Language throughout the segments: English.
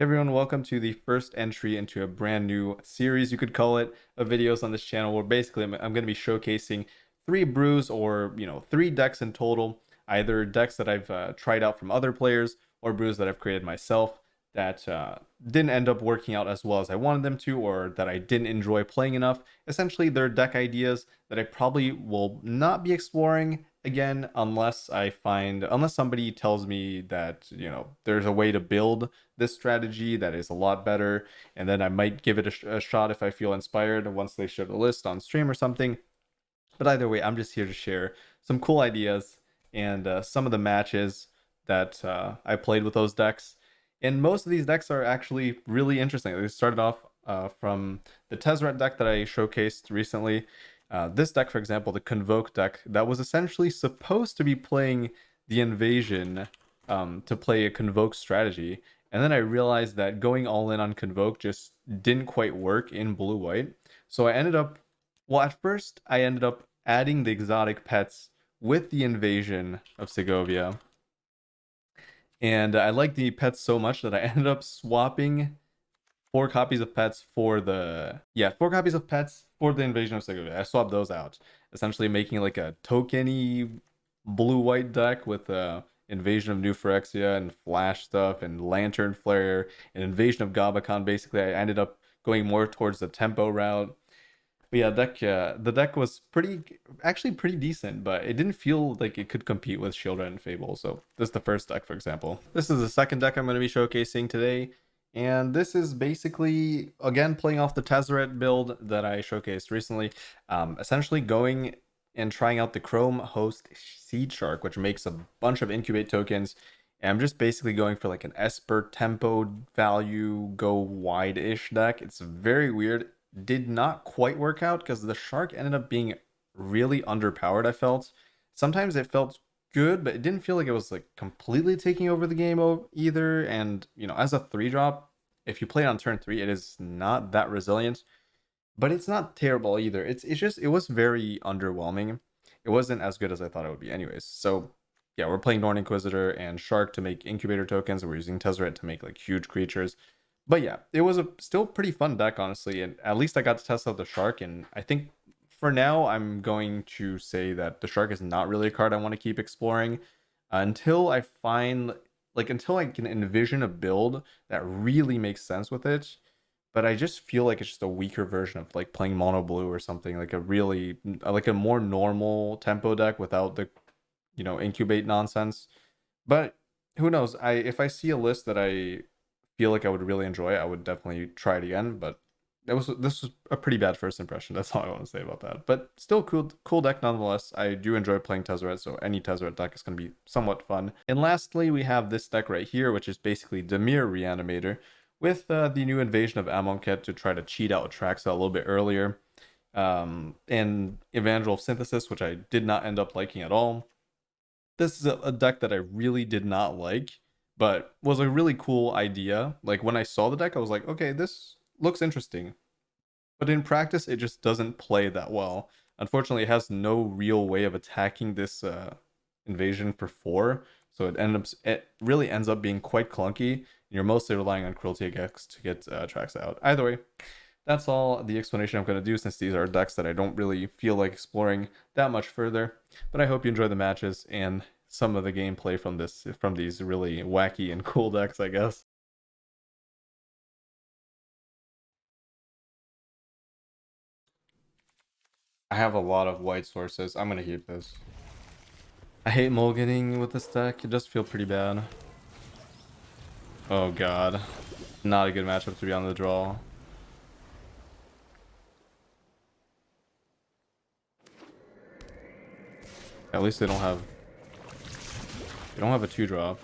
Hey everyone, welcome to the first entry into a brand new series, you could call it, of videos on this channel where basically I'm going to be showcasing three brews or, three decks in total, either decks that I've tried out from other players or brews that I've created myself that didn't end up working out as well as I wanted them to, or that I didn't enjoy playing enough. Essentially, they're deck ideas that I probably will not be exploring again unless somebody tells me that, there's a way to build this strategy that is a lot better, and then I might give it a shot if I feel inspired once they show the list on stream or something. But either way, I'm just here to share some cool ideas and some of the matches that I played with those decks. And most of these decks are actually really interesting. They started off from the Tezzeret deck that I showcased recently. This deck, for example, the Convoke deck, that was essentially supposed to be playing the Invasion to play a Convoke strategy. And then I realized that going all in on Convoke just didn't quite work in blue-white. So at first I ended up adding the exotic pets with the Invasion of Segovia. And I liked the pets so much that I ended up swapping 4 copies of pets for the 4 copies of pets for the Invasion of Segovia. I swapped those out, essentially making like a tokeny blue-white deck with Invasion of New Phyrexia and Flash stuff and Lantern Flare and Invasion of Gabakan. Basically, I ended up going more towards the tempo route. But yeah, the deck was actually pretty decent, but it didn't feel like it could compete with Shieldred and Fable. So this is the first deck, for example. This is the second deck I'm going to be showcasing today. And this is basically, again, playing off the Tezzeret build that I showcased recently. Essentially going and trying out the Chrome Host Seed Shark, which makes a bunch of incubate tokens. And I'm just basically going for like an Esper tempo value, go wide-ish deck. It's very weird. Did not quite work out because the Shark ended up being really underpowered, I felt. Sometimes it felt good, but it didn't feel like it was like completely taking over the game either. And as a 3-drop, if you play it on turn 3, it is not that resilient, but it's not terrible either. It was very underwhelming. It wasn't as good as I thought it would be anyways. So yeah, we're playing Norn Inquisitor and Shark to make incubator tokens, and we're using Tezzeret to make like huge creatures. But yeah, it was a still pretty fun deck, honestly, and at least I got to test out the Shark, and I think for now I'm going to say that the Shark is not really a card I want to keep exploring until I find until I can envision a build that really makes sense with it. But I just feel like it's just a weaker version of like playing mono blue or something, like a more normal tempo deck without the incubate nonsense. But who knows? If I see a list that I feel like I would really enjoy, I would definitely try it again. But this was a pretty bad first impression. That's all I want to say about that. But still cool deck nonetheless. I do enjoy playing Tezzeret, so any Tezzeret deck is going to be somewhat fun. And lastly, we have this deck right here, which is basically Dimir Reanimator with the new Invasion of Amonkhet to try to cheat out Traxa a little bit earlier. And Evangel of Synthesis, which I did not end up liking at all. This is a deck that I really did not like, but was a really cool idea. Like when I saw the deck, I was like, okay, this looks interesting. But in practice, it just doesn't play that well. Unfortunately, it has no real way of attacking this invasion for 4. So it really ends up being quite clunky. You're mostly relying on Cruelty X to get tracks out. Either way, that's all the explanation I'm going to do, since these are decks that I don't really feel like exploring that much further. But I hope you enjoy the matches and some of the gameplay from these really wacky and cool decks, I guess. I have a lot of white sources. I'm going to keep this. I hate mulliganing with this deck. It does feel pretty bad. Oh god. Not a good matchup to be on the draw. At least they don't have a 2-drop.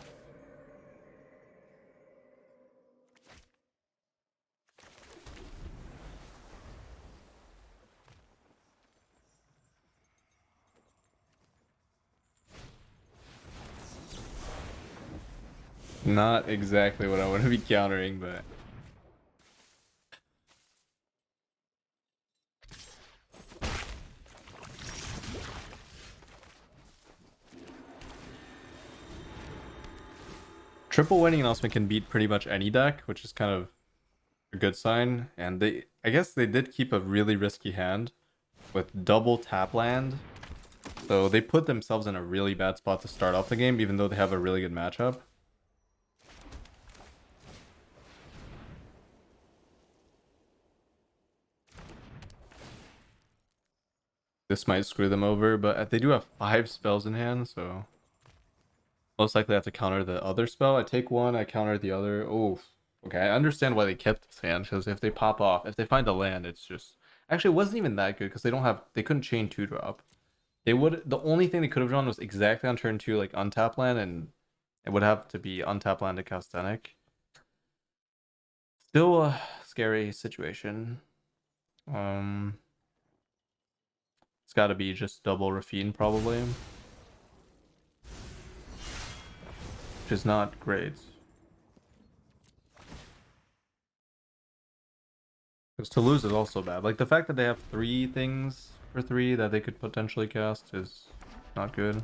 Not exactly what I want to be countering, but Triple winning announcement can beat pretty much any deck, which is kind of a good sign. And I guess they did keep a really risky hand with double tap land. So they put themselves in a really bad spot to start off the game, even though they have a really good matchup. This might screw them over, but they do have 5 spells in hand, so most likely I have to counter the other spell. I take one, I counter the other. Oh, okay. I understand why they kept this hand, because if they pop off, if they find the land, it's just... Actually, it wasn't even that good, because they couldn't chain 2-drop. The only thing they could have done was exactly on turn 2, like untap land, and it would have to be untap land to cast Denic. Still a scary situation. It's got to be just double Rafine, probably. Which is not great. Because to lose is also bad. Like, the fact that they have 3 things for 3 that they could potentially cast is not good.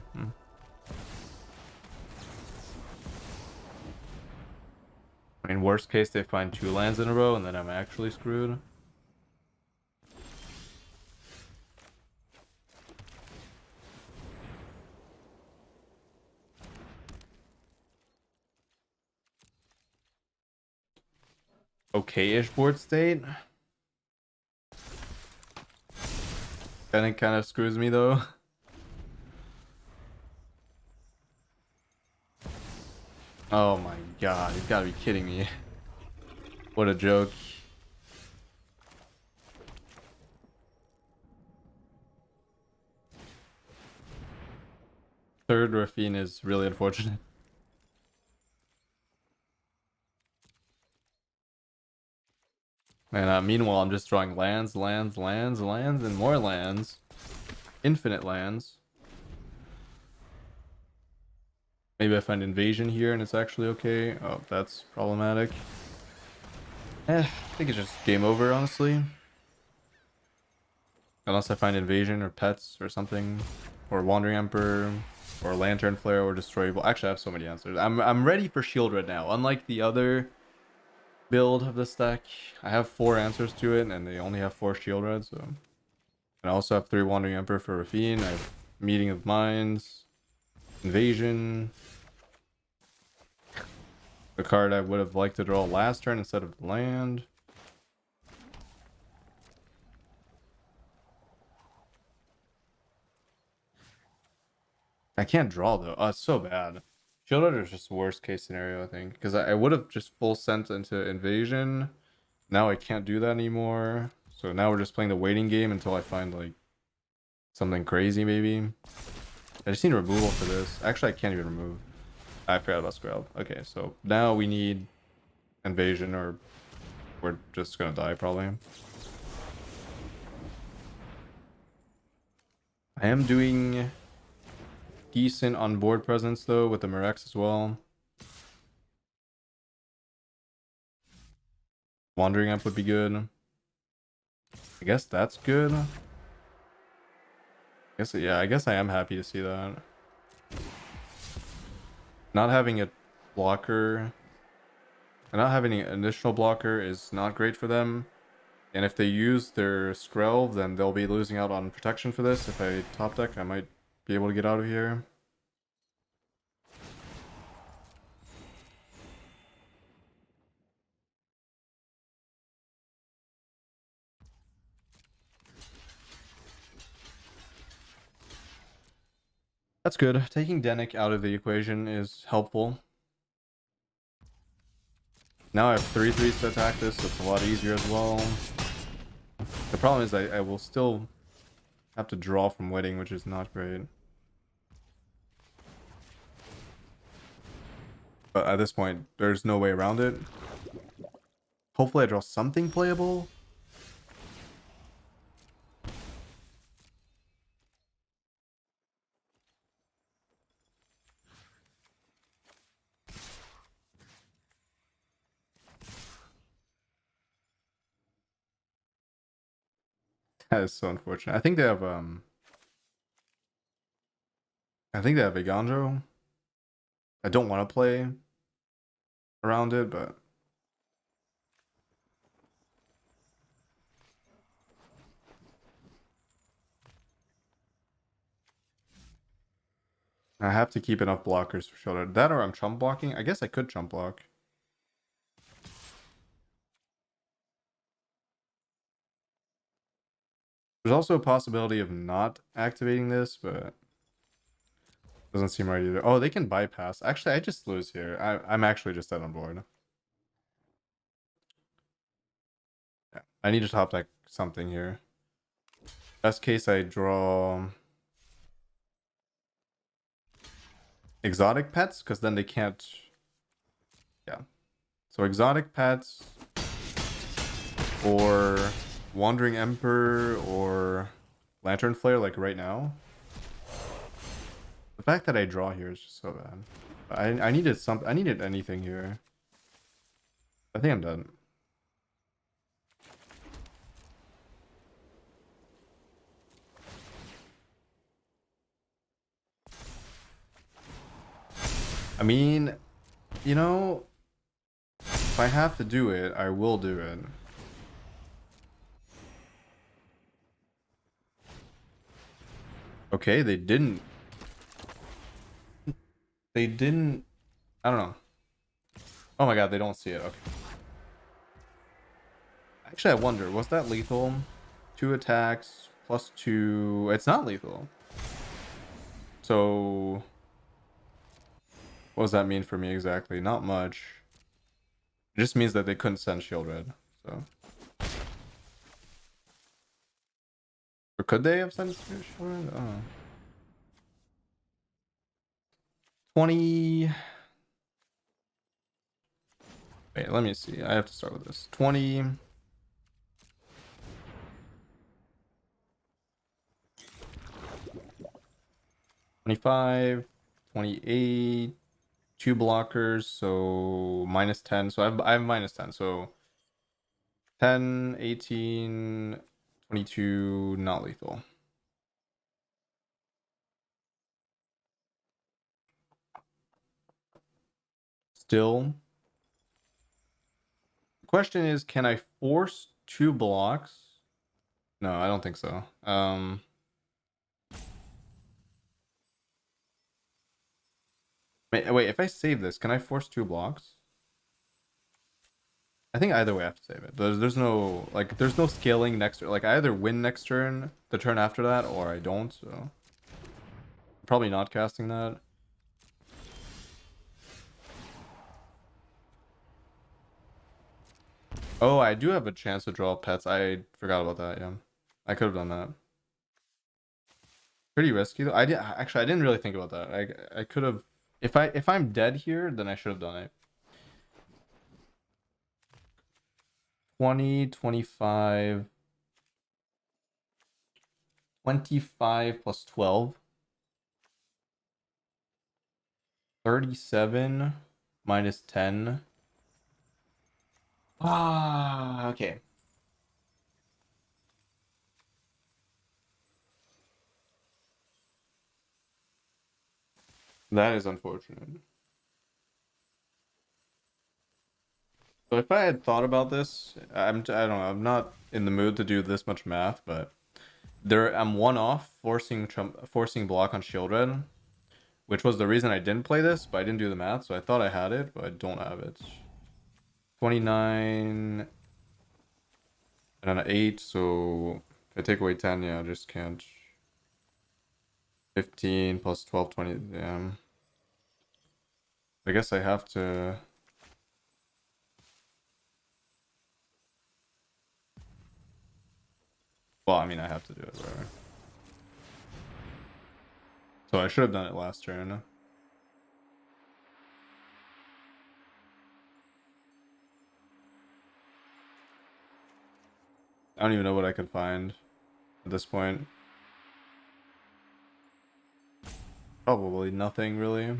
I mean, worst case, they find 2 lands in a row, and then I'm actually screwed. Okay-ish board state. Then it kind of screws me, though. Oh my god, you've got to be kidding me. What a joke. Third Rafine is really unfortunate. And meanwhile, I'm just drawing lands, lands, lands, lands, and more lands. Infinite lands. Maybe I find invasion here and it's actually okay. Oh, that's problematic. I think it's just game over, honestly. Unless I find invasion or pets or something. Or Wandering Emperor. Or Lantern Flare or Destroy Evil. Actually, I have so many answers. I'm ready for Shield right now. Unlike the other build of this deck, I have 4 answers to it and they only have 4 Shield Red, so... And I also have 3 Wandering Emperor for Rafine. I have Meeting of Minds. Invasion. The card I would have liked to draw last turn instead of land. I can't draw though. Oh, it's so bad. Shield Rider is just worst case scenario, I think. Because I would have just full sent into invasion. Now I can't do that anymore. So now we're just playing the waiting game until I find like something crazy maybe. I just need removal for this. Actually, I can't even remove. I forgot about Scrub. Okay, so now we need invasion or we're just gonna die probably. I am doing decent on board presence though with the Murex as well. Wandering Amp would be good. I guess that's good. I guess I am happy to see that. Not having a blocker and not having an additional blocker is not great for them. And if they use their Skrelv, then they'll be losing out on protection for this. If I top deck, I might be able to get out of here. That's good. Taking Denic out of the equation is helpful. Now I have 3/3s to attack this, so it's a lot easier as well. The problem is I will still have to draw from Wedding, which is not great. But at this point, there's no way around it. Hopefully I draw something playable. That is so unfortunate. I think they have Egandro. I don't want to play around it, but I have to keep enough blockers for shoulder. That or I'm chump blocking. I guess I could chump block. There's also a possibility of not activating this, but doesn't seem right either. Oh, they can bypass. Actually, I just lose here. I'm actually just dead on board. Yeah, I need to top deck something here. Best case, I draw exotic pets, because then they can't. Yeah. So exotic pets, or Wandering Emperor, or Lantern Flare, like right now. The fact that I draw here is just so bad. I needed some. I needed anything here. I think I'm done. I mean, you know, if I have to do it, I will do it. Okay, they didn't. They didn't. I don't know. Oh my god, they don't see it. Okay. Actually, I wonder, was that lethal? 2 attacks plus 2. It's not lethal. So, what does that mean for me exactly? Not much. It just means that they couldn't send Shield Red. So, or could they have sent Shield Red? Oh. 20. Wait, let me see. I have to start with this. 20. 25, 28, 2 blockers, so minus 10. So I have minus 10. So 10, 18, 22, not lethal. Still. The question is, can I force 2 blocks? No, I don't think so. Wait, if I save this, can I force 2 blocks? I think either way I have to save it. There's no like there's no scaling next, like I either win next turn, the turn after that, or I don't, so probably not casting that. Oh, I do have a chance to draw pets. I forgot about that, yeah. I could have done that. Pretty risky though. I didn't really think about that. I could have, if I'm dead here, then I should have done it. 20, 25, 25 plus 12. 37 minus 10. Ah, okay. That is unfortunate. So if I had thought about this, I don't know, I'm not in the mood to do this much math, but I'm one off forcing block on Shield Red, which was the reason I didn't play this, but I didn't do the math, so I thought I had it, but I don't have it. 29 and an 8, so if I take away 10, yeah, I just can't. 15 plus 12, 20, yeah. I guess I have to. Well, I mean, I have to do it, whatever. So I should have done it last turn. I don't even know what I could find at this point. Probably nothing, really.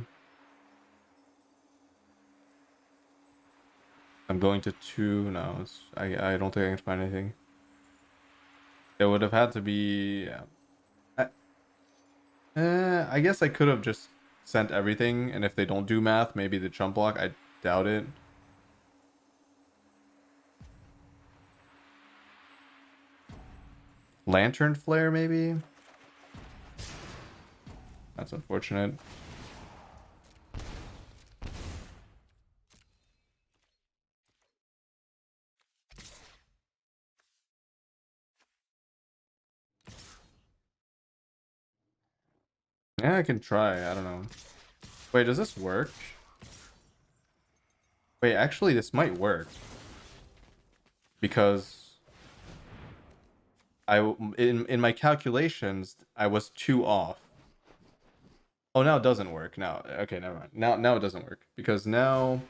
I'm going to 2. No, I don't think I can find anything. It would have had to be. Yeah. I guess I could have just sent everything, and if they don't do math, maybe the chump block. I doubt it. Lantern Flare, maybe? That's unfortunate. Yeah, I can try. I don't know. Wait, does this work? Wait, actually, this might work. Because in my calculations, I was 2 off. Oh, now it doesn't work. Now, okay, never mind. Now it doesn't work. Because now...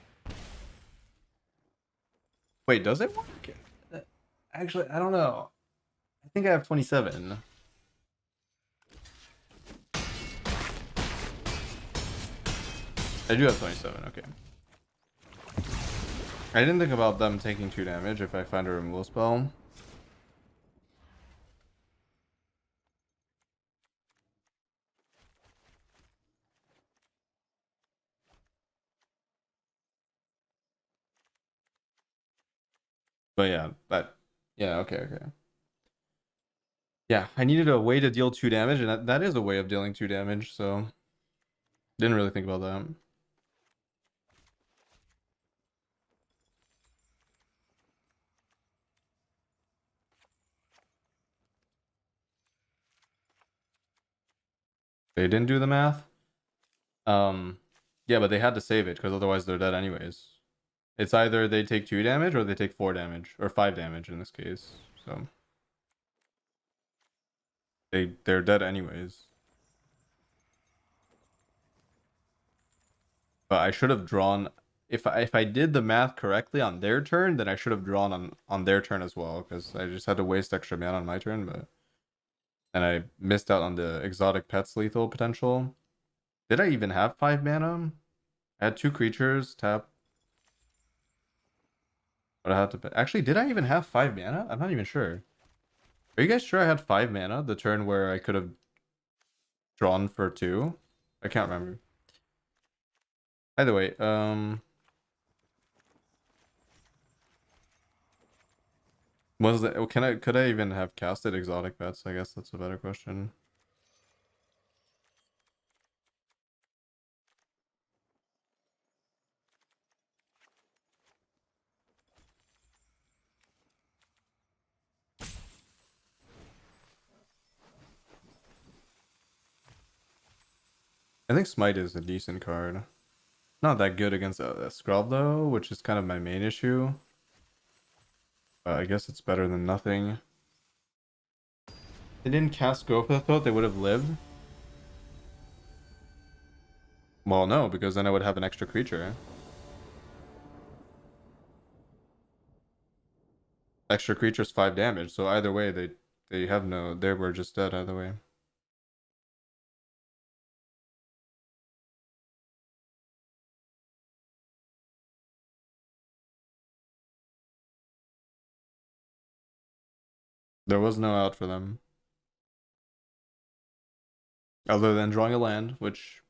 Wait, does it work? Actually, I don't know. I think I have 27. I do have 27, okay. I didn't think about them taking 2 damage if I find a removal spell. But yeah, yeah, okay. Yeah, I needed a way to deal 2 damage, and that is a way of dealing 2 damage, so didn't really think about that. They didn't do the math. Yeah, but they had to save it because otherwise they're dead anyways. It's either they take 2 damage or they take 4 damage, or 5 damage in this case. So they're dead anyways. But I should have drawn, if I did the math correctly on their turn, then I should have drawn on their turn as well, because I just had to waste extra mana on my turn, but and I missed out on the exotic pets lethal potential. Did I even have 5 mana? I had 2 creatures tap. But I had to actually, did I even have 5 mana? I'm not even sure. Are you guys sure I had 5 mana the turn where I could have drawn for 2? I can't remember. Either way, was that, could I even have casted exotic pets? I guess that's a better question. I think Smite is a decent card. Not that good against a Scrub though, which is kind of my main issue. I guess it's better than nothing. They didn't cast Go for the Throat, they would have lived. Well, no, because then I would have an extra creature. Extra creature's 5 damage, so either way, they have no, they were just dead either way. There was no out for them. Other than drawing a land, which...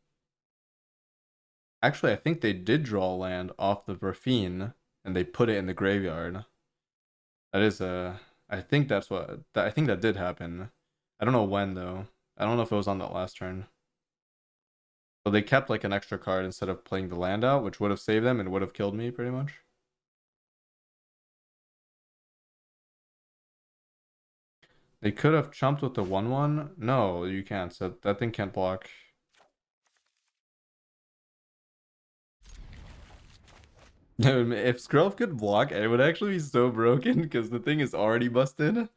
Actually, I think they did draw a land off the Verfine, and they put it in the graveyard. That is a... I think that's what... I think that did happen. I don't know when, though. I don't know if it was on that last turn. So they kept, like, an extra card instead of playing the land out, which would have saved them and would have killed me, pretty much. They could have chumped with the 1/1. No, you can't. So that thing can't block. If Skrelv could block, it would actually be so broken because the thing is already busted. If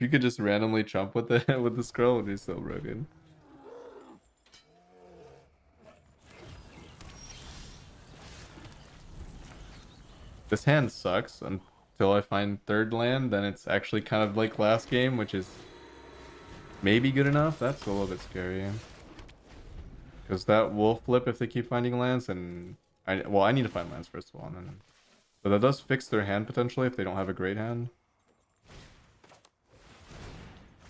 you could just randomly chump with the with the Skrull, it would be so broken. This hand sucks until I find 3rd land, then it's actually kind of like last game, which is maybe good enough. That's a little bit scary. Because that will flip if they keep finding lands, and I need to find lands first of all, but that does fix their hand potentially if they don't have a great hand.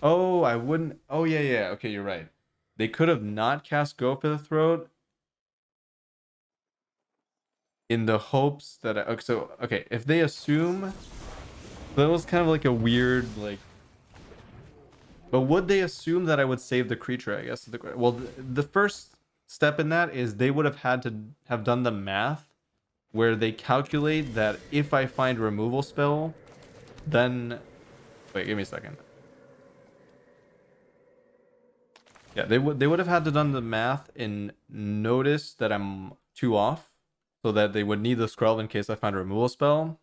Oh, I wouldn't. Oh yeah. Okay, you're right. They could have not cast Go for the Throat in the hopes that okay, if they assume, That was kind of like a weird, like... But would they assume that I would save the creature, I guess? Well, the first step in that is they would have had to have done the math where they calculate that if I find removal spell, then... Wait, give me a second. Yeah, they would have had to done the math and notice that I'm 2 off, so that they would need the scroll in case I find a removal spell.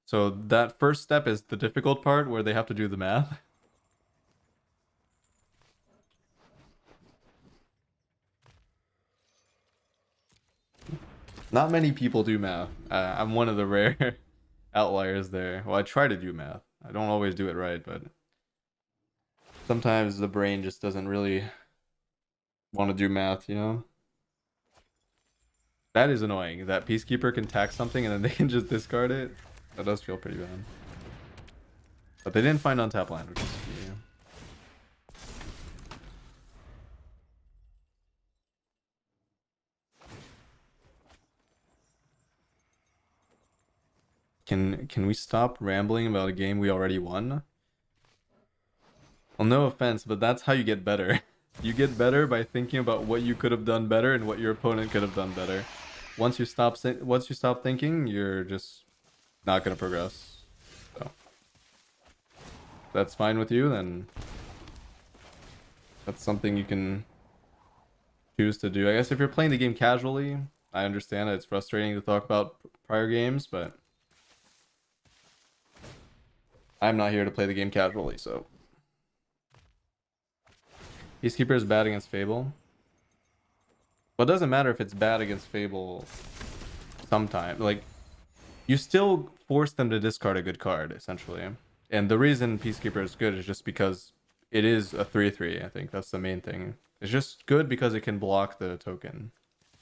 So that first step is the difficult part where they have to do the math. Not many people do math. I'm one of the rare outliers there. Well, I try to do math. I don't always do it right, but sometimes the brain just doesn't really want to do math, you know? That is annoying. That Peacekeeper can tax something and then they can just discard it. That does feel pretty bad. But they didn't find untap land, which is key. Can we stop rambling about a game we already won? Well, no offense, but that's how you get better. You get better by thinking about what you could have done better and what your opponent could have done better. Once you stop thinking, you're just not gonna progress. So if that's fine with you, then that's something you can choose to do. I guess if you're playing the game casually, I understand that it's frustrating to talk about prior games, but I'm not here to play the game casually, so. Peacekeeper is bad against Fable. Well, it doesn't matter if it's bad against Fable sometime. Like, you still force them to discard a good card, essentially. And the reason Peacekeeper is good is just because it is a 3/3, I think. That's the main thing. It's just good because it can block the token.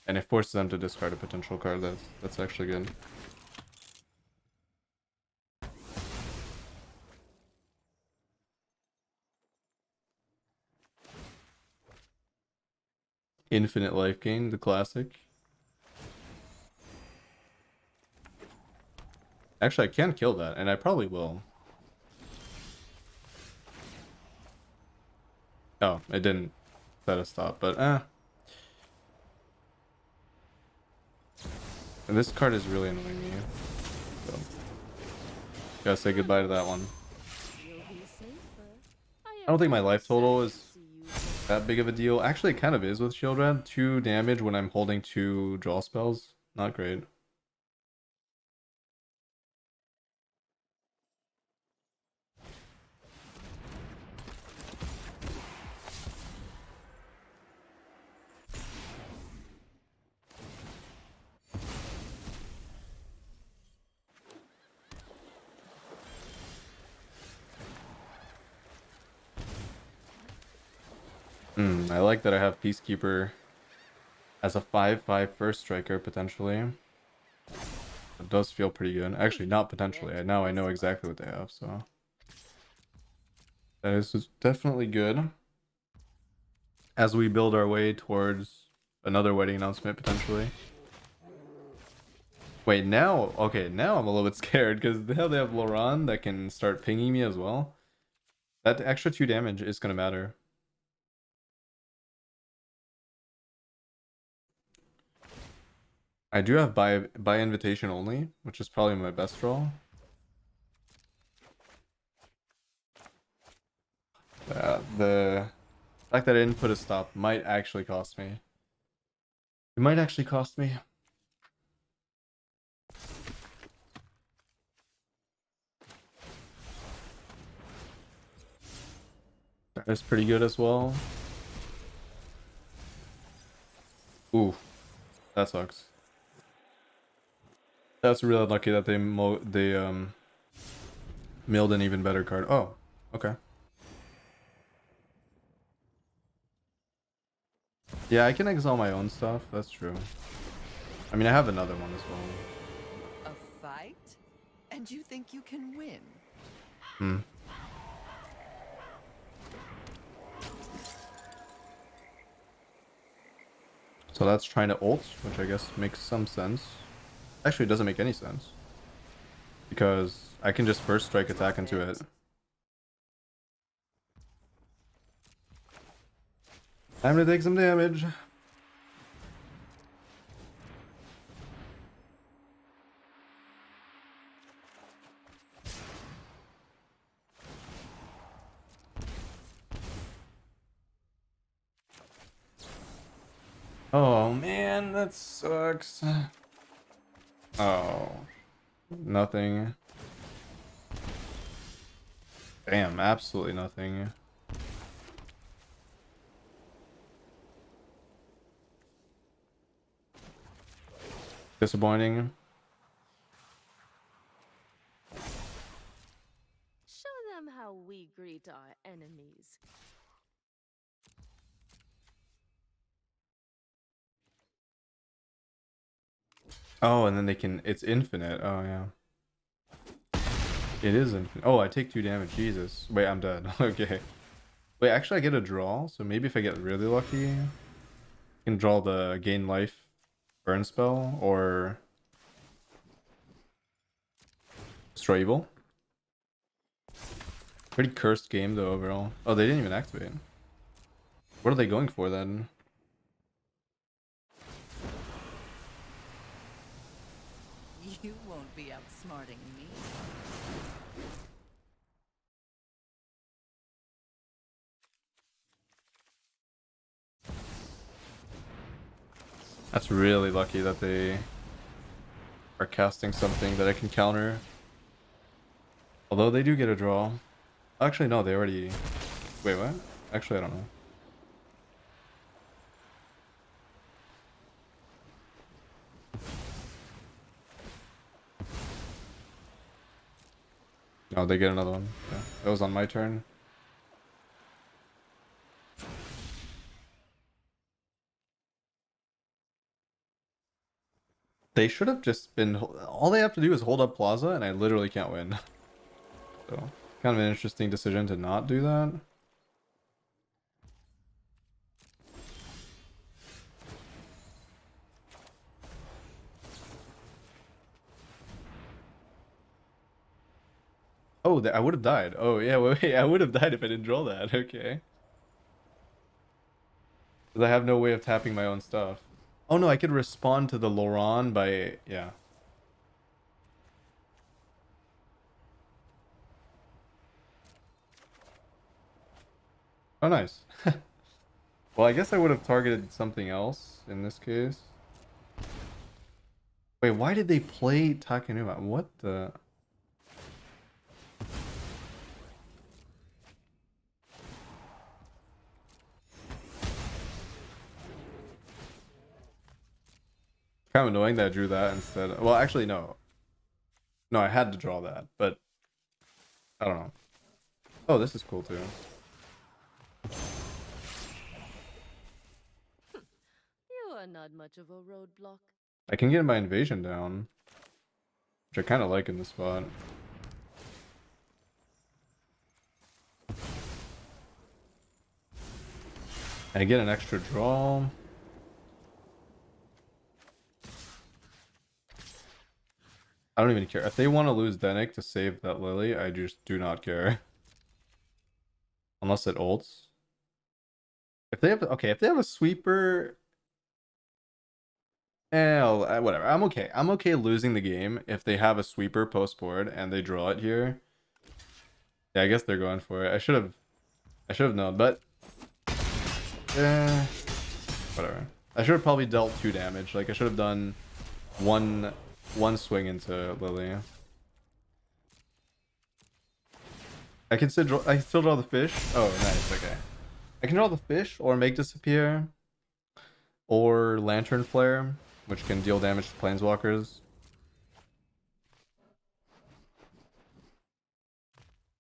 And it forces them to discard a potential card. That's actually good. Infinite life gain, the classic. Actually, I can kill that, and I probably will. Oh, it didn't set a stop, but And this card is really annoying me. So, gotta say goodbye to that one. I don't think my life total is that big of a deal. Actually, it kind of is with Shield Red. 2 damage when I'm holding 2 draw spells. Not great. I like that I have Peacekeeper as a 5/5 first striker, potentially. It does feel pretty good. Actually, not potentially. Now I know exactly what they have, so... That is definitely good. As we build our way towards another wedding announcement, potentially. Wait, now... Okay, now I'm a little bit scared, because now they have Laurent that can start pinging me as well. That extra 2 damage is going to matter. I do have by invitation only, which is probably my best draw. The fact that I didn't put a stop might actually cost me. It might actually cost me. That is pretty good as well. Ooh, that sucks. That's really unlucky that they milled an even better card. Oh, okay. Yeah, I can exile my own stuff. That's true. I mean, I have another one as well. A fight? And you think you can win? So that's trying to ult, which I guess makes some sense. Actually, it doesn't make any sense. Because I can just first strike attack into it. Time to take some damage. Oh man, that sucks. Oh, nothing. Damn, absolutely nothing. Disappointing. Show them how we greet our enemies. Oh, and then they can, it's infinite. Oh yeah. It is infinite. Oh, I take 2 damage. Jesus. Wait, I'm dead. Okay. Wait, actually I get a draw, so maybe if I get really lucky, I can draw the gain life burn spell or destroy evil. Pretty cursed game though overall. Oh, they didn't even activate. What are they going for then? You won't be outsmarting me. That's really lucky that they are casting something that I can counter. Although they do get a draw. Actually, no, they already... Wait, what? Actually, I don't know. No, they get another one. Yeah, that was on my turn. They should have just been... All they have to do is hold up Plaza, and I literally can't win. So, kind of an interesting decision to not do that. Oh, I would have died. Oh, yeah, wait, I would have died if I didn't draw that. Okay. Because I have no way of tapping my own stuff. Oh no, I could respond to the Loran by... Yeah. Oh, nice. Well, I guess I would have targeted something else in this case. Wait, why did they play Takenuma? What the... Kind of annoying that I drew that instead. Well, actually, no. No, I had to draw that, but... I don't know. Oh, this is cool too. You are not much of a roadblock. I can get my invasion down. Which I kind of like in this spot. I get an extra draw. I don't even care. If they want to lose Denik to save that Lily, I just do not care. Unless it ults. If they have... Okay, if they have a sweeper... whatever. I'm okay. I'm okay losing the game if they have a sweeper post board and they draw it here. Yeah, I guess they're going for it. I should have known, but whatever. I should have probably dealt 2 damage. Like I should have done one swing into Lily. I can still draw the fish. Oh, nice. Okay. I can draw the fish or make disappear or lantern flare, which can deal damage to planeswalkers.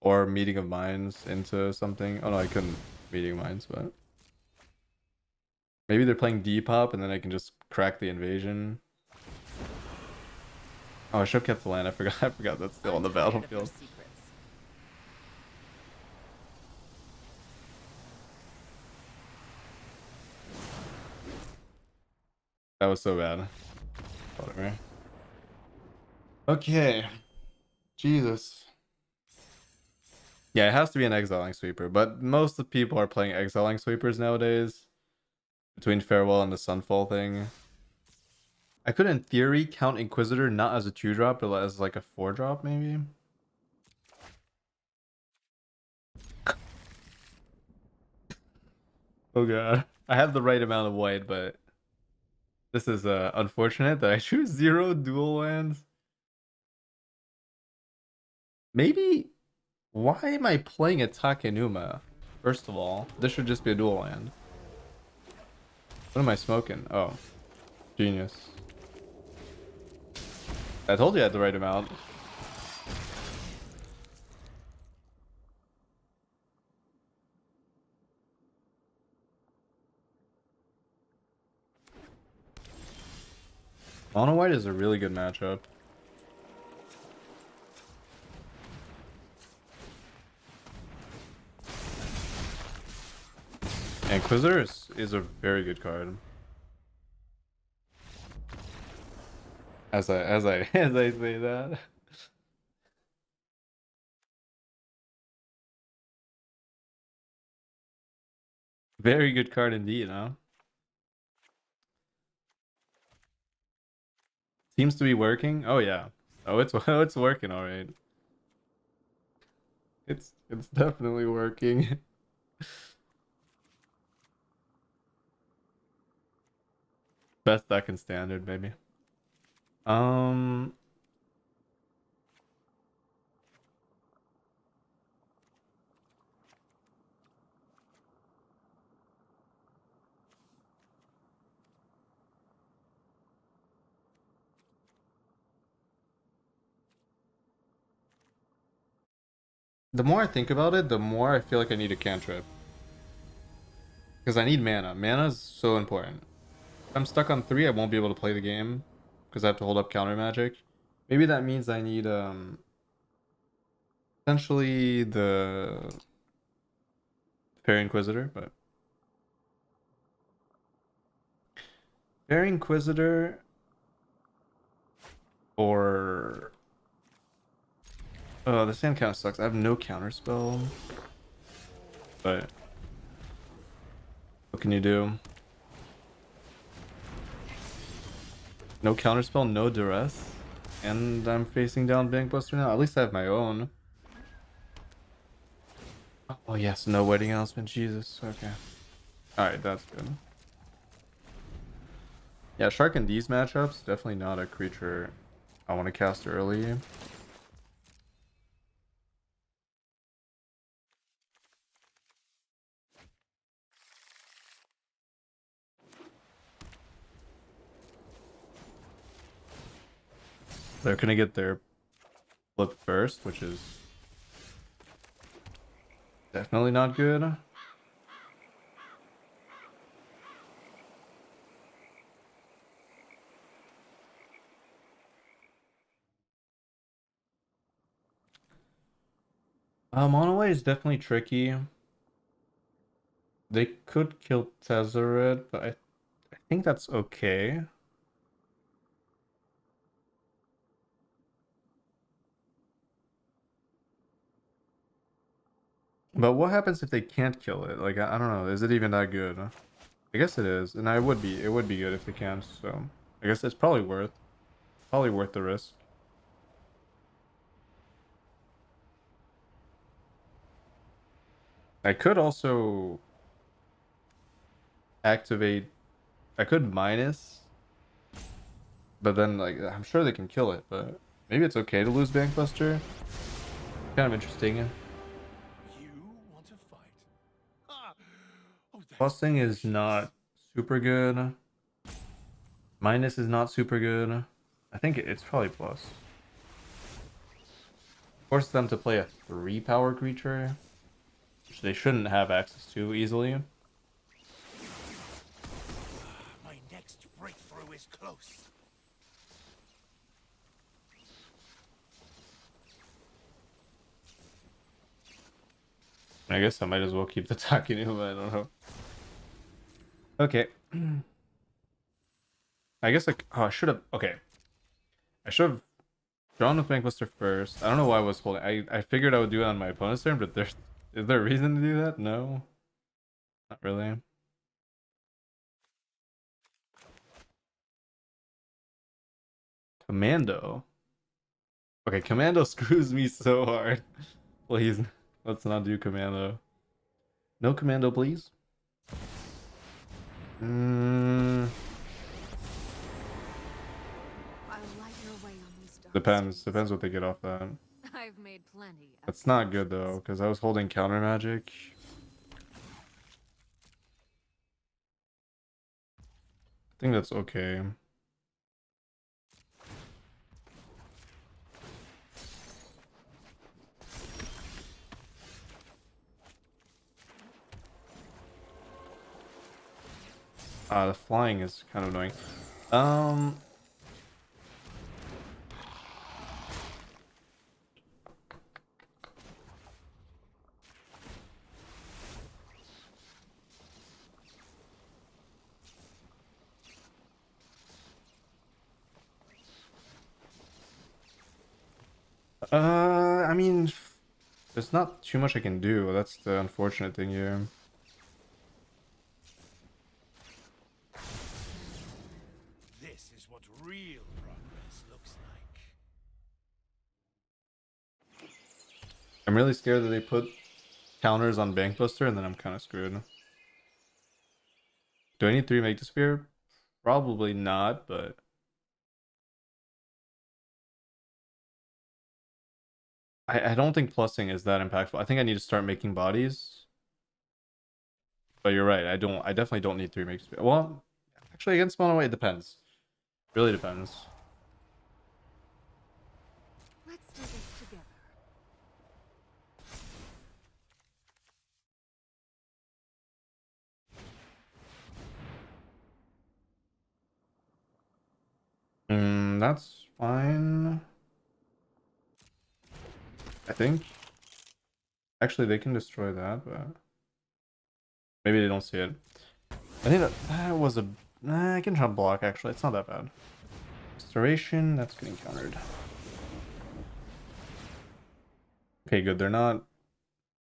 Or meeting of minds into something. Oh no, I couldn't meeting of minds, but maybe they're playing Depop and then I can just crack the invasion. Oh, I should have kept the land. I forgot. I forgot that's still on the battlefield. That was so bad. Whatever. Okay. Jesus. Yeah, it has to be an exiling sweeper, but most of the people are playing exiling sweepers nowadays. Between Farewell and the Sunfall thing. I could, in theory, count Inquisitor not as a 2-drop, but as like a 4-drop, maybe? Oh god. I have the right amount of white, but this is unfortunate that I choose 0 dual lands. Maybe... Why am I playing a Takenuma? First of all, this should just be a dual land. What am I smoking? Oh, genius. I told you I had the right amount. Mono White is a really good matchup. Inquisitor is a very good card. As I as I say that. Very good card indeed, huh? Seems to be working. Oh yeah. Oh, it's it's working all right. It's definitely working. Best deck in standard, maybe. Um, the more I think about it, the more I feel like I need a cantrip. Because I need mana. Mana is so important. If I'm stuck on 3, I won't be able to play the game. Because I have to hold up counter magic. Maybe that means I need essentially the Fairy Inquisitor, but Fairy Inquisitor or oh, this hand kind of sucks. I have no counter spell, but what can you do? No counter spell, no duress, and I'm facing down Bankbuster now. At least I have my own. Oh yes, no wedding announcement. Jesus. Okay. All right, that's good. Yeah, Shark in these matchups definitely not a creature I want to cast early. They're gonna get their flip first, which is definitely not good. Mono White is definitely tricky. They could kill Tezzeret, but I think that's okay. But what happens if they can't kill it? Like I don't know. Is it even that good? I guess it is, and it would be good if they can. So I guess it's probably worth the risk. I could also activate. I could minus, but then like I'm sure they can kill it. But maybe it's okay to lose Bankbuster. Kind of interesting. You want to fight? Ah! Oh, that's Busting is not super good. Minus is not super good. I think it's probably plus. Force them to play a 3-power creature, which they shouldn't have access to easily. my next breakthrough is close. I guess I might as well keep the Takenuma, I don't know. Okay. I guess like oh, I should have okay. I should have Drawn with Bankbuster first. I don't know why I was holding. I figured I would do it on my opponent's turn, but is there a reason to do that? No, not really. Commando. Okay, Commando screws me so hard. Please, let's not do Commando. No Commando, please. I'll light your way on these dark Depends. streets. Depends what they get off that. I've made plenty. Of That's not good though, because I was holding counter magic. I think that's okay. The flying is kind of annoying. I mean, there's not too much I can do. That's the unfortunate thing here. This is what real progress looks like. I'm really scared that they put counters on Bankbuster and then I'm kind of screwed. Do I need 3 Make Disappear? Probably not, but I don't think plussing is that impactful. I think I need to start making bodies. But you're right, I definitely don't need 3 Make Disappear. Well, actually against mono white it depends. Really depends. Let's do this together. That's fine. I think. Actually, they can destroy that, but maybe they don't see it. I think that was a. I can try to block. Actually, it's not that bad. Restoration. That's getting countered. Okay, good. They're not.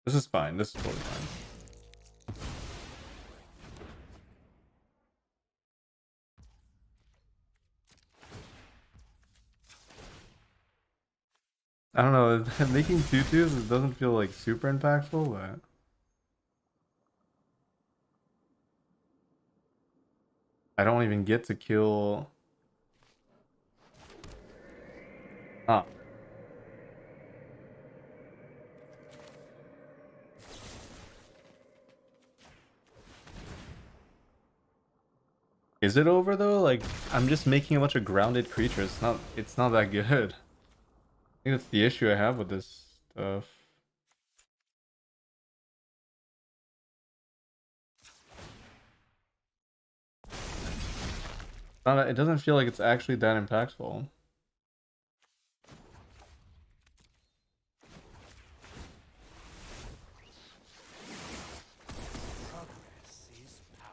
This is fine. This is totally fine. I don't know. Making tutus it doesn't feel like super impactful, but I don't even get to kill. Ah. Is it over though? Like I'm just making a bunch of grounded creatures. It's not that good. I think that's the issue I have with this stuff. It doesn't feel like it's actually that impactful. Progress is power.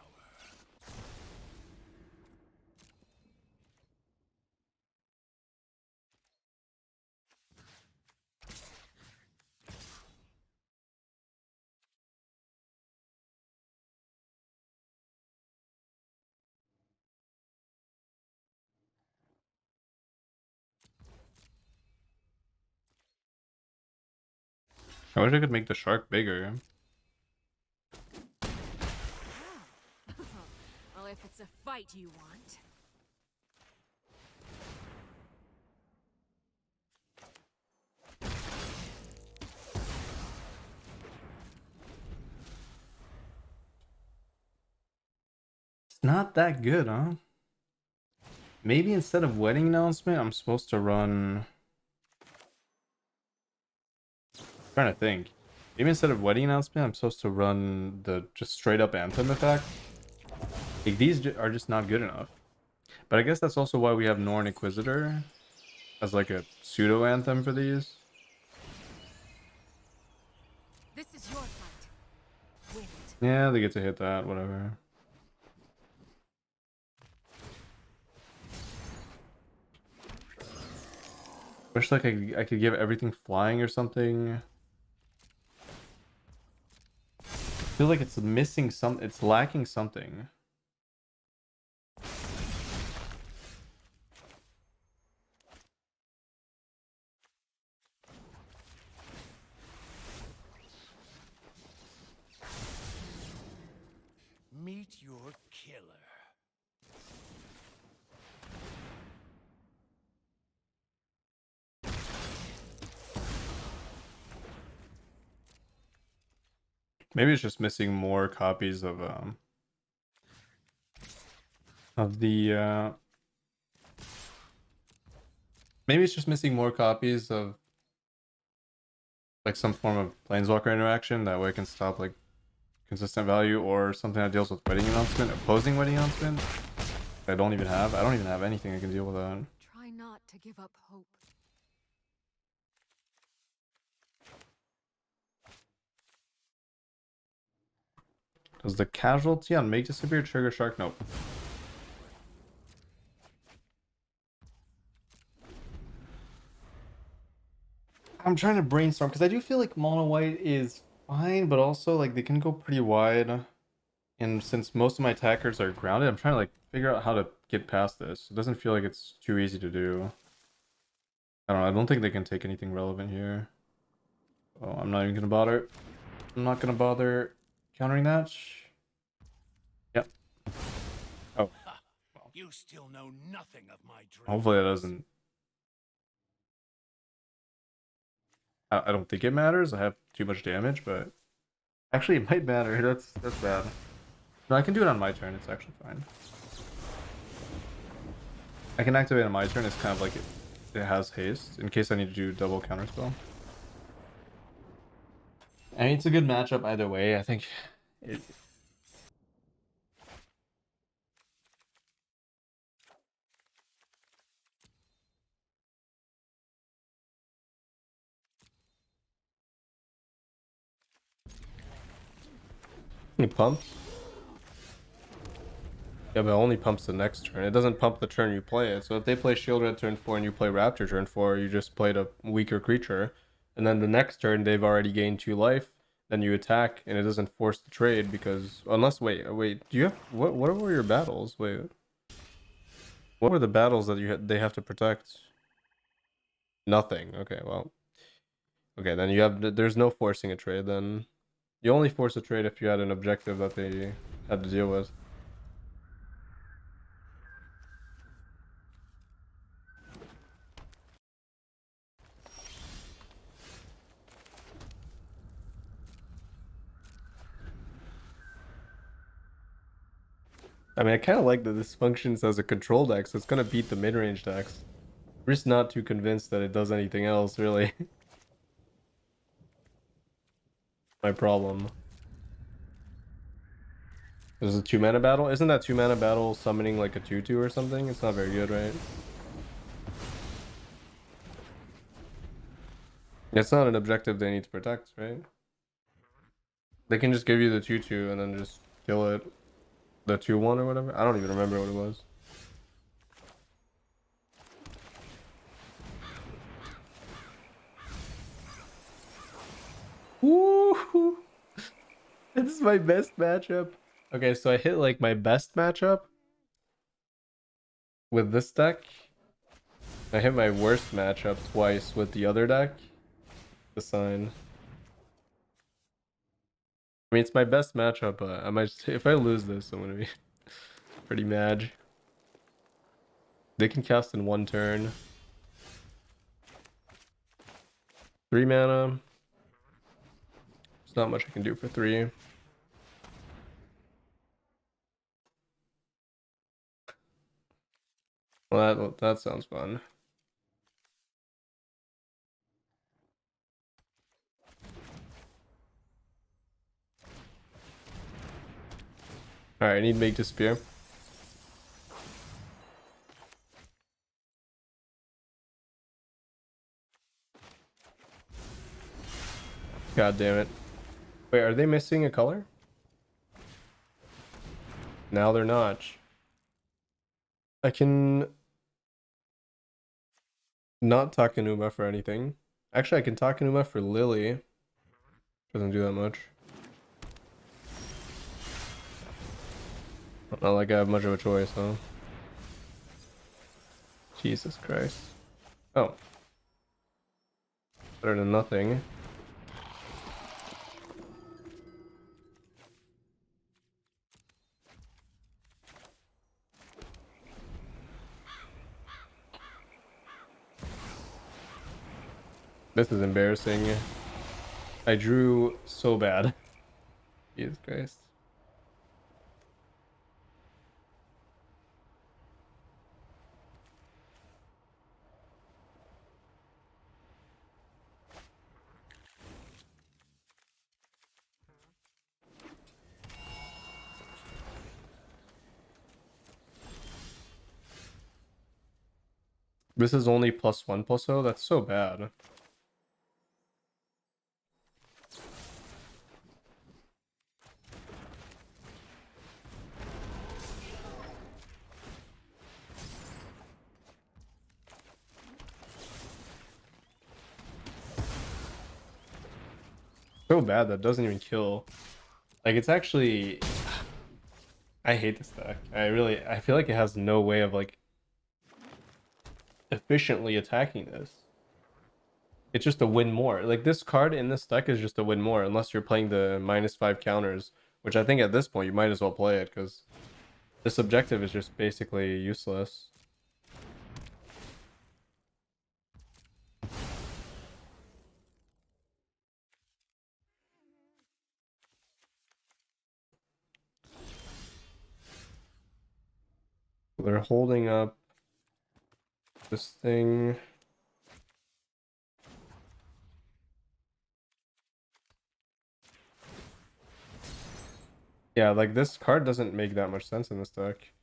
I wish I could make the shark bigger. Well, if it's a fight you want. It's not that good, huh? Maybe instead of wedding announcement, I'm supposed to run. I'm trying to think. Maybe instead of wedding announcement, I'm supposed to run the just straight up anthem effect. Like these are just not good enough. But I guess that's also why we have Norn Inquisitor as like a pseudo anthem for these. This is your fight. Win it. Yeah, they get to hit that, whatever. Wish like I could give everything flying or something. I feel like it's missing some. It's lacking something. Meet your killer. Maybe it's just missing more copies of the maybe it's just missing more copies of like some form of planeswalker interaction, that way I can stop like consistent value, or something that deals with wedding announcement, opposing wedding announcement. I don't even have anything I can deal with that. Try not to give up hope. Does the casualty on make disappear trigger shark? Nope. I'm trying to brainstorm because I do feel like mono white is fine, but also like they can go pretty wide. And since most of my attackers are grounded, I'm trying to like figure out how to get past this. It doesn't feel like it's too easy to do. I don't know. I don't think they can take anything relevant here. Oh, I'm not even gonna bother. I'm not gonna bother countering that. Yep. Oh, You still know nothing of my dreams. hopefully that doesn't. I don't think it matters. I have too much damage, but actually it might matter. That's bad. No, I can do it on my turn. It's actually fine. I can activate on my turn. It's kind of like it has haste in case I need to do double counterspell. I mean, it's a good matchup either way. I think it. It pumps. Yeah, but it only pumps the next turn. It doesn't pump the turn you play it. So if they play Shield Red turn 4 and you play Raptor turn 4, you just played a weaker creature. And then the next turn they've already gained 2 life. Then you attack and it doesn't force the trade because unless wait, do you have what were your battles? Wait. What were the battles that they have to protect? Nothing. Okay, well. Okay, then you have there's no forcing a trade then. You only force a trade if you had an objective that they had to deal with. I mean, I kind of like that this functions as a control deck, so it's gonna beat the mid-range decks. I'm just not too convinced that it does anything else, really. My problem. There's a 2-mana battle? Isn't that 2-mana battle summoning like a 2/2 or something? It's not very good, right? It's not an objective they need to protect, right? They can just give you the 2/2 and then just kill it. The 2/1 or whatever? I don't even remember what it was. Woo! This is my best matchup. Okay, so I hit like my best matchup with this deck. I hit my worst matchup twice with the other deck. The sign. I mean, it's my best matchup, but I might if I lose this, I'm gonna be pretty mad. They can cast in 1 turn. 3 mana. There's not much I can do for 3. Well, that sounds fun. Alright, I need Make Disappear. God damn it. Wait, are they missing a color? Now they're not. I can Not Takenuma for anything. Actually, I can Takenuma for Lily. Doesn't do that much. Not like I have much of a choice, huh? Jesus Christ. Oh. Better than nothing. This is embarrassing. I drew so bad. Jesus Christ. This is only +1/+0? That's so bad. So bad that doesn't even kill. Like, it's actually... I hate this deck. I feel like it has no way of, like, efficiently attacking this. It's just a win more. Like, this card in this deck is just a win more, unless you're playing the -5 counters, which I think at this point you might as well play it, because this objective is just basically useless. They're holding up this thing. Yeah, like, this card doesn't make that much sense in this deck.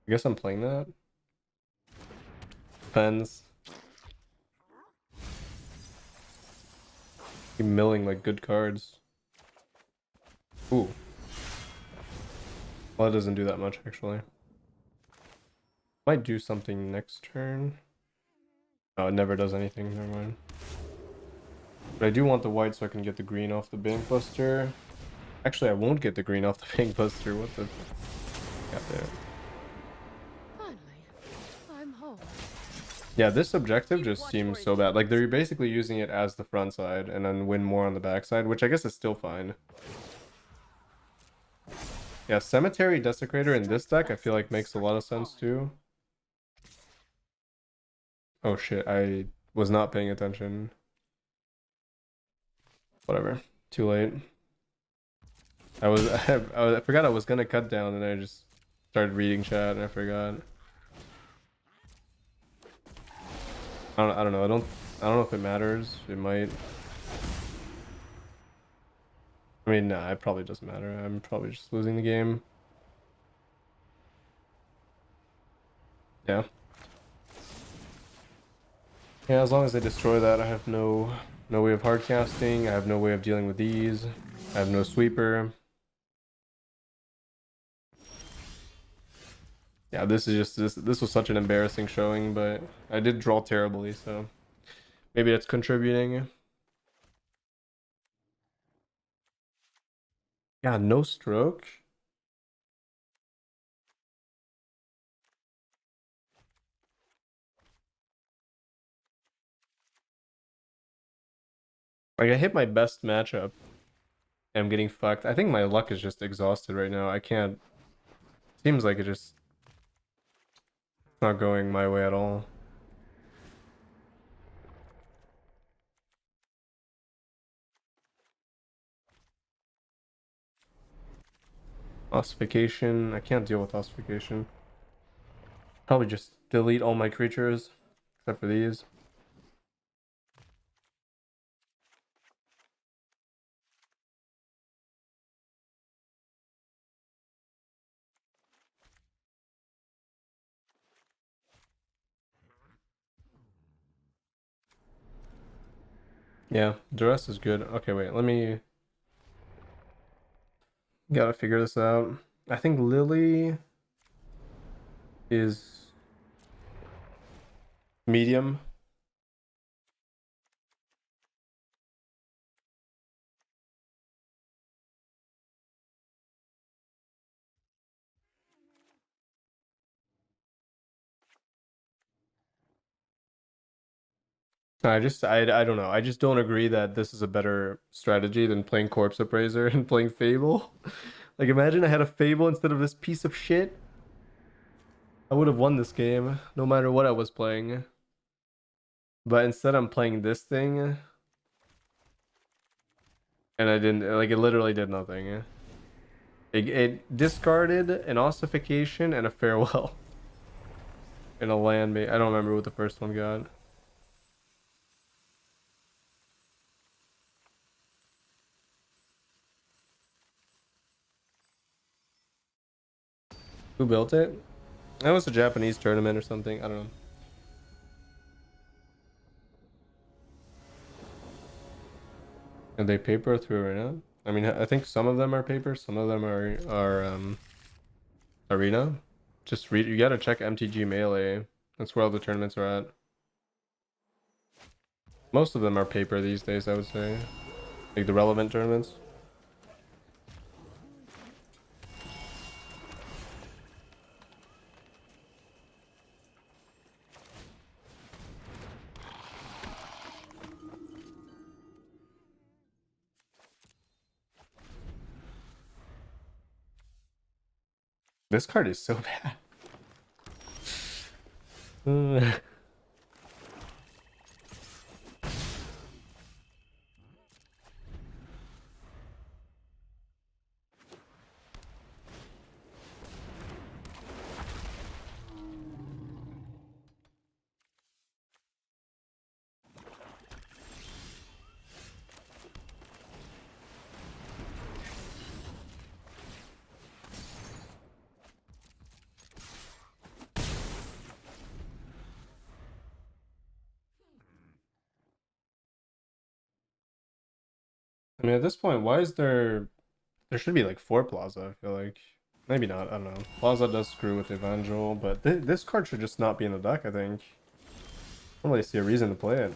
I guess I'm playing that. Depends. Keep milling like good cards. Ooh. Well, it doesn't do that much actually. Might do something next turn. Oh, it never does anything. Never mind. But I do want the white so I can get the green off the Bank Buster. Actually, I won't get the green off the Bank Buster. What the? Got there. Finally, I'm home. Yeah, this objective just seems so bad. Like, they're basically using it as the front side and then win more on the back side, which I guess is still fine. Yeah, Cemetery Desecrator in this deck I feel like makes a lot of sense too. Oh shit, I was not paying attention. Whatever. Too late. I forgot I was gonna cut down and I just started reading chat and I forgot. I don't know. I don't know if it matters. It might. I mean, nah, it probably doesn't matter. I'm probably just losing the game. Yeah. Yeah, as long as they destroy that, I have no way of hard casting. I have no way of dealing with these. I have no sweeper. Yeah, this is just this was such an embarrassing showing, but I did draw terribly, so maybe that's contributing. Yeah, no stroke. Like, I hit my best matchup and I'm getting fucked. I think my luck is just exhausted right now. I can't. Seems like it just not going my way at all. Ossification. I can't deal with ossification. Probably just delete all my creatures except for these. Yeah, duress is good. Okay, wait, let me... Gotta figure this out. I think Lily is Medium. I don't know. I just don't agree that this is a better strategy than playing Corpse Appraiser and playing Fable. Like, imagine I had a Fable instead of this piece of shit. I would have won this game no matter what I was playing. But instead I'm playing this thing. And I didn't, like, it literally did nothing. It discarded an ossification and a farewell. And a land bait. I don't remember what the first one got. Who built it? That was a Japanese tournament or something. I don't know. And they paper through arena. I mean, I think some of them are paper, some of them are arena. Just read. You gotta check MTG Melee. That's where all the tournaments are at. Most of them are paper these days, I would say. Like the relevant tournaments. This card is so bad. I mean, at this point, why is there... There should be like 4 Plaza, I feel like. Maybe not, I don't know. Plaza does screw with Evangel, but this card should just not be in the deck, I think. I don't really see a reason to play it.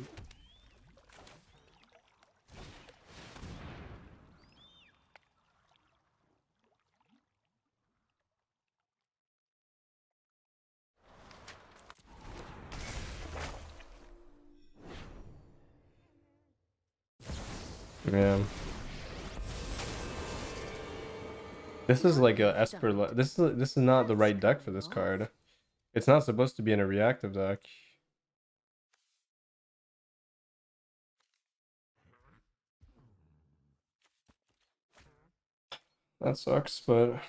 Yeah. This is like a Esper. This is not the right deck for this card. It's not supposed to be in a reactive deck. That sucks, but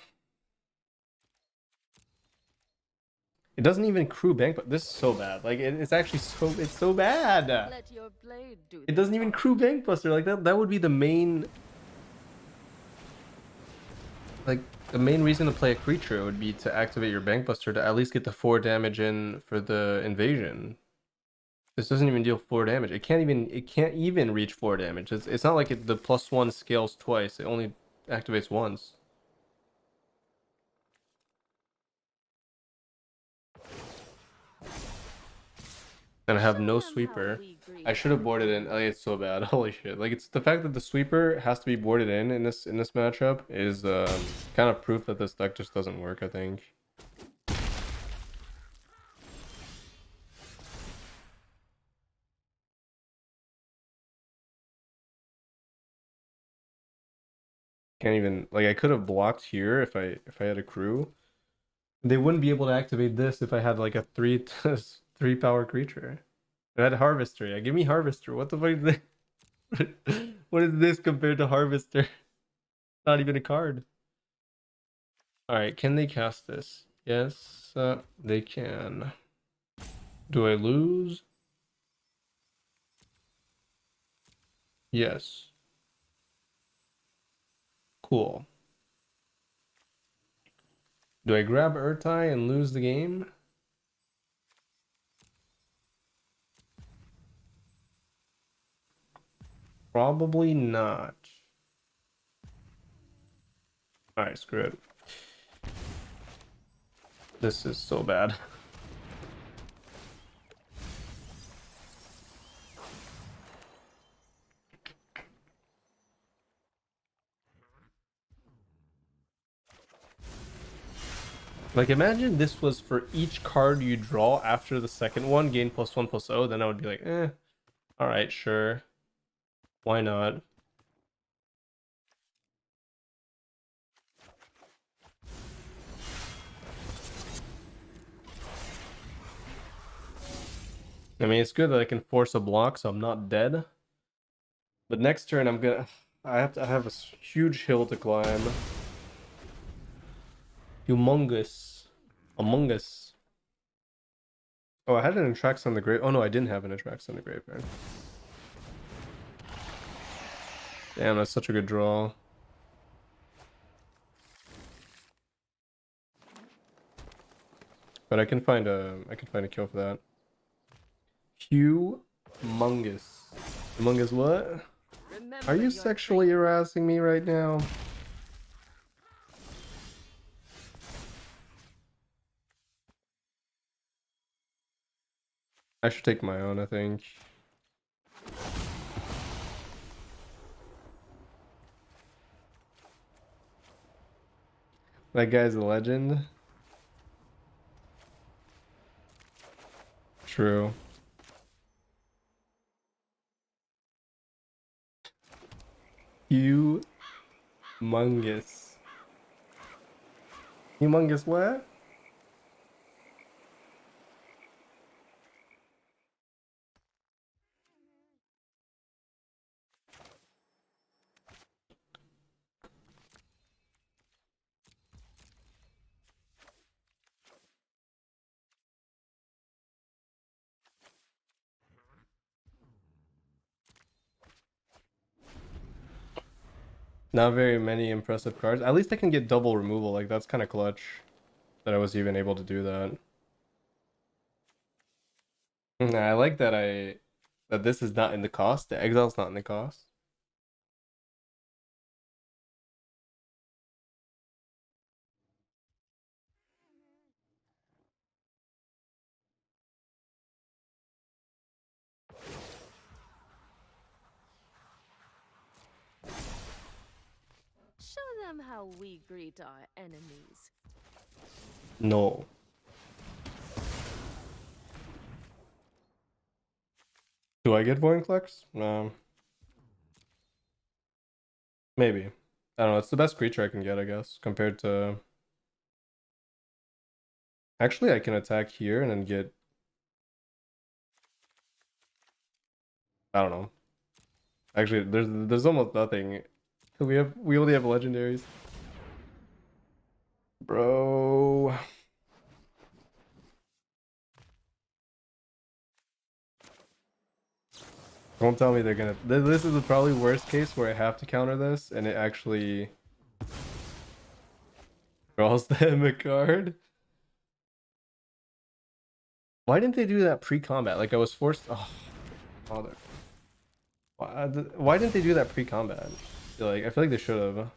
it doesn't even crew bank. But this is so bad. Like it's actually it's so bad. Let your blade do It doesn't even crew Bankbuster. Like that would be the main, like the main reason to play a creature would be to activate your Bankbuster to at least get the 4 damage in for the invasion. This doesn't even deal 4 damage. It can't even reach 4 damage. It's not like the +1 scales twice. It only activates once. And I have no sweeper. I should have boarded in. Like, it's so bad. Holy shit! Like it's the fact that the sweeper has to be boarded in this matchup is kind of proof that this deck just doesn't work, I think. Can't even, like, I could have blocked here if I had a crew. They wouldn't be able to activate this if I had like a 3 power creature. I had Harvester. Yeah, give me Harvester. What the fuck is this? What is this compared to Harvester? Not even a card. Alright, can they cast this? Yes, they can. Do I lose? Yes. Cool. Do I grab Urtai and lose the game? Probably not. Alright, screw it. This is so bad. Like, imagine this was for each card you draw after the second one, gain +1/+0, then I would be like, eh, alright, sure. Why not? I mean, it's good that I can force a block, so I'm not dead. But next turn, I have a huge hill to climb. Humongous. Among Us. Oh, I had an Attrax on the grave. Oh no, I didn't have an Attrax on the graveyard. Damn, that's such a good draw. But I can find a kill for that. Humongous. Humongous what? Remember Are you your sexually harassing me right now? I should take my own, I think. That guy's a legend. True. Humongous. Humongous what? Not very many impressive cards. At least I can get double removal. Like, that's kind of clutch that I was even able to do that. I like that this is not in the cost. The exile's not in the cost. Show them how we greet our enemies. No. Do I get Voinclex? Maybe. I don't know. It's the best creature I can get, I guess, compared to... Actually, I can attack here and then get... I don't know. Actually, there's almost nothing. We only have legendaries. Bro. Don't tell me they're gonna... This is the probably worst case where I have to counter this and it actually draws them a card. Why didn't they do that pre-combat? Like, I was forced... Oh, mother. Why didn't they do that pre-combat? I feel like they should have.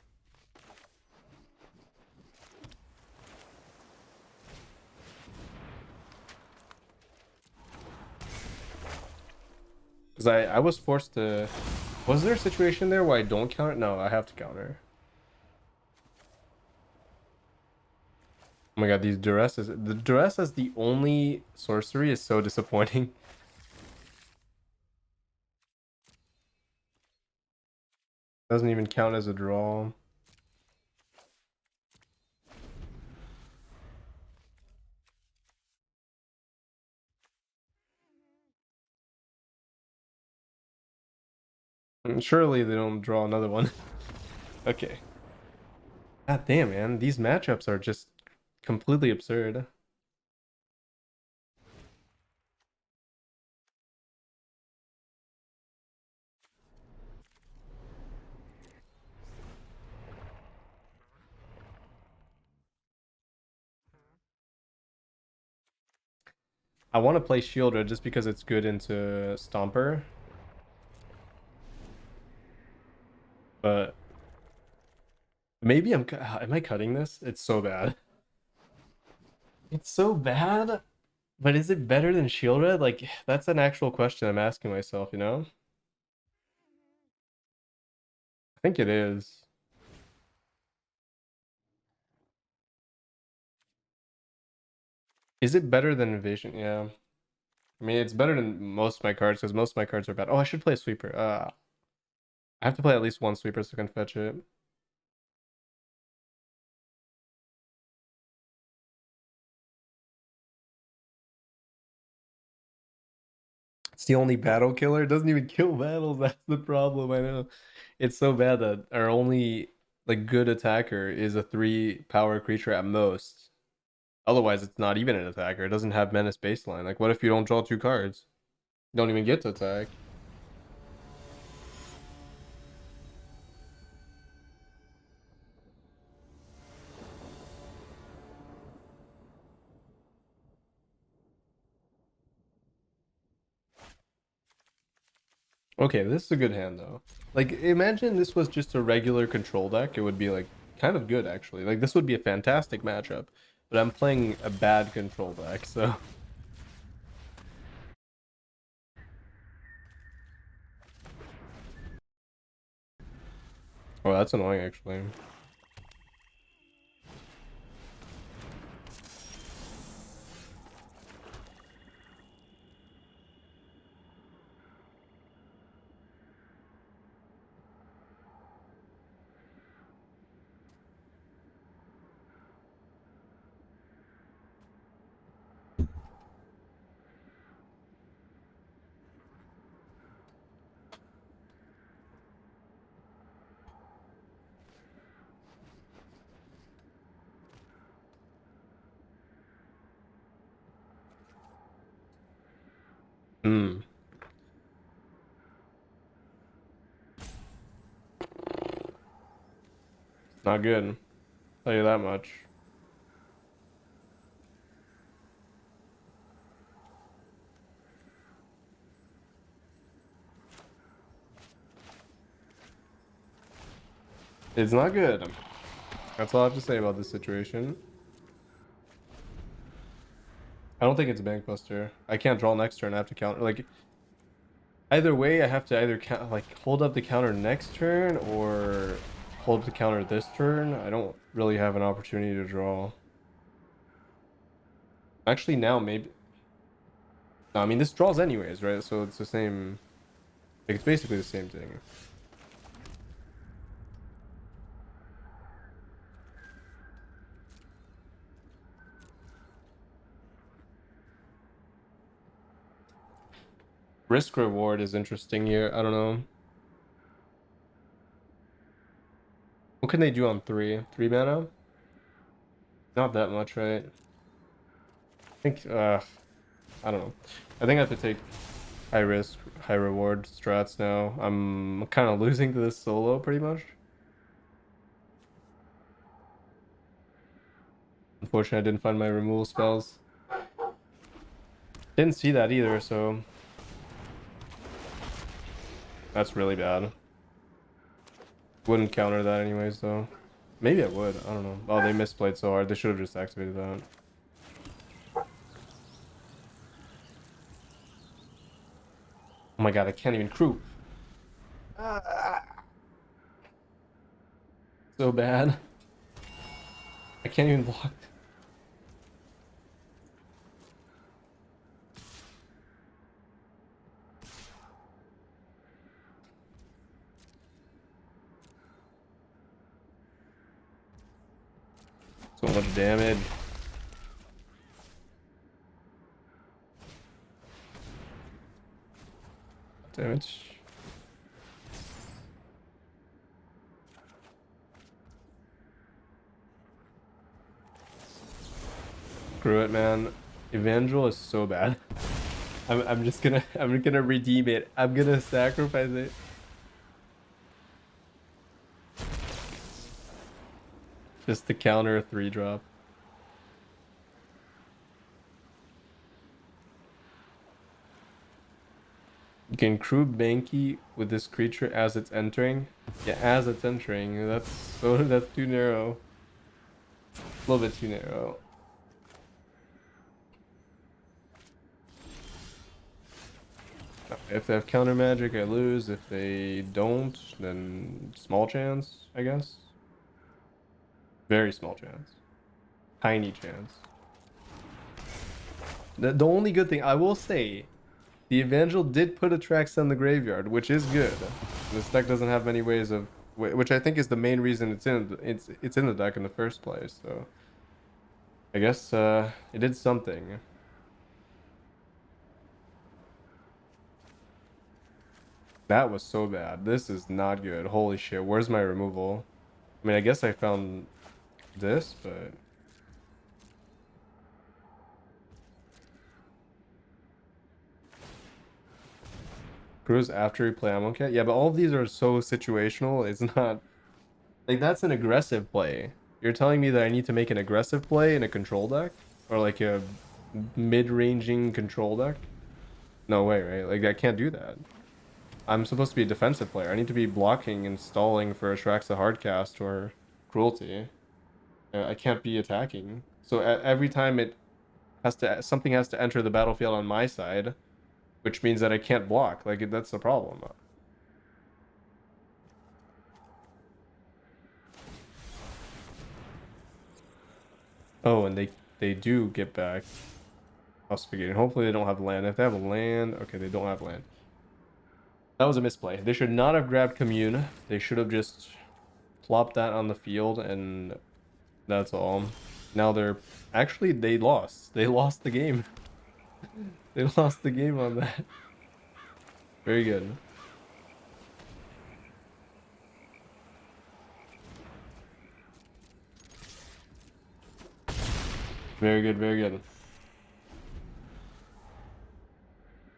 Because I was forced to... Was there a situation there where I don't counter? No, I have to counter. Oh my god, these duresses. The duress as the only sorcery is so disappointing. Doesn't even count as a draw. And surely they don't draw another one. Okay. God damn, man. These matchups are just completely absurd. I want to play Shielder just because it's good into Stomper. But maybe am I cutting this? It's so bad. It's so bad. But is it better than Shield? Like, that's an actual question I'm asking myself, you know? I think it is. Is it better than Invasion? Yeah. I mean, it's better than most of my cards because most of my cards are bad. Oh, I should play a sweeper. I have to play at least one sweeper so I can fetch it. It's the only battle killer. It doesn't even kill battles. That's the problem. I know. It's so bad that our only like good attacker is a 3 power creature at most. Otherwise, it's not even an attacker. It doesn't have menace baseline. Like, what if you don't draw 2 cards? You don't even get to attack. Okay, this is a good hand though. Like, imagine this was just a regular control deck. It would be like kind of good actually. Like, this would be a fantastic matchup. But I'm playing a bad control deck, so. Oh, that's annoying actually. Hmm. Not good. Tell you that much. It's not good. That's all I have to say about this situation. I don't think it's Bankbuster. I can't draw next turn. I have to counter. Like, either way, I have to either like hold up the counter next turn or hold up the counter this turn. I don't really have an opportunity to draw. Actually, now maybe. No, I mean this draws anyways, right? So it's the same. Like, it's basically the same thing. Risk reward is interesting here. I don't know. What can they do on 3? 3 mana? Not that much, right? I think, I don't know. I think I have to take high risk, high reward strats now. I'm kind of losing to this solo pretty much. Unfortunately, I didn't find my removal spells. Didn't see that either, so that's really bad. Wouldn't counter that anyways, though. Maybe I would. I don't know. Oh, they misplayed so hard. They should have just activated that. Oh my god, I can't even crew. So bad. I can't even block. So much damage. Damage. Screw it, man. Evangel is so bad. I'm just gonna redeem it. I'm gonna sacrifice it. Just to counter a 3-drop. You can crew Banky with this creature as it's entering. Yeah, as it's entering. That's too narrow. A little bit too narrow. If they have counter magic, I lose. If they don't, then small chance, I guess. Very small chance. Tiny chance. The only good thing I will say, the Evangel did put Atraxa in the graveyard, which is good. This deck doesn't have many ways of, which I think is the main reason it's in the deck in the first place. So I guess it did something. That was so bad. This is not good. Holy shit. Where's my removal? I mean, I guess I found this, but krowz after we play Amonkhet. Yeah, but all of these are so situational. It's not like that's an aggressive play. You're telling me that I need to make an aggressive play in a control deck or like a mid-ranging control deck? No way, right? Like I can't do that. I'm supposed to be a defensive player. I need to be blocking and stalling for Atraxa Hardcast or Cruelty. I can't be attacking. So every time it has to, something has to enter the battlefield on my side, which means that I can't block. Like that's the problem. Oh, and they do get back Hospigating. Hopefully they don't have land. If they have land, okay, they don't have land. That was a misplay. They should not have grabbed Commune. They should have just plopped that on the field, and that's all. Now they're actually they lost. They lost the game. They lost the game on that. Very good. Very good, very good.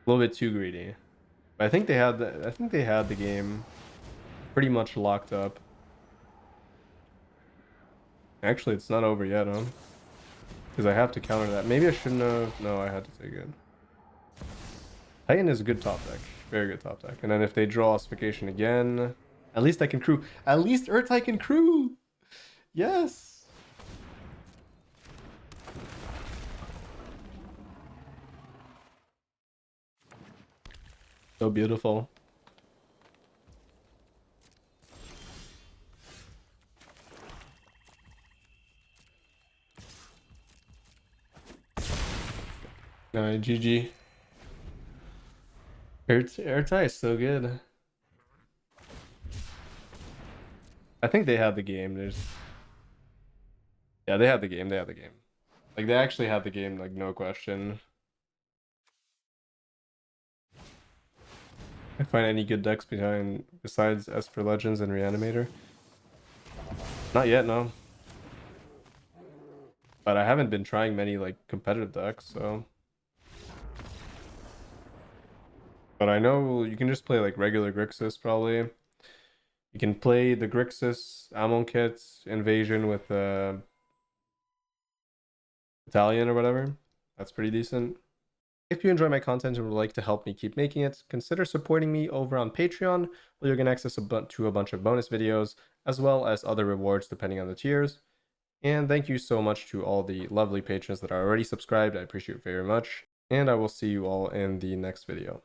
A little bit too greedy. But I think they had the game pretty much locked up. Actually, it's not over yet, huh? Because I have to counter that. Maybe I shouldn't have. No, I had to take it. Titan is a good top deck. Very good top deck. And then if they draw Ossification again, at least I can crew. At least Urtai can crew! Yes! So beautiful. Alright, GG. Urtai is so good. I think they had the game. Yeah, they had the game. They had the game. Like, they actually had the game, like, no question. I find any good decks besides Esper Legends and Reanimator? Not yet, no. But I haven't been trying many, like, competitive decks, so... But I know you can just play, like, regular Grixis, probably. You can play the Grixis Amonkhet invasion with, Italian or whatever. That's pretty decent. If you enjoy my content and would like to help me keep making it, consider supporting me over on Patreon, where you're going to access to a bunch of bonus videos, as well as other rewards depending on the tiers. And thank you so much to all the lovely patrons that are already subscribed. I appreciate it very much. And I will see you all in the next video.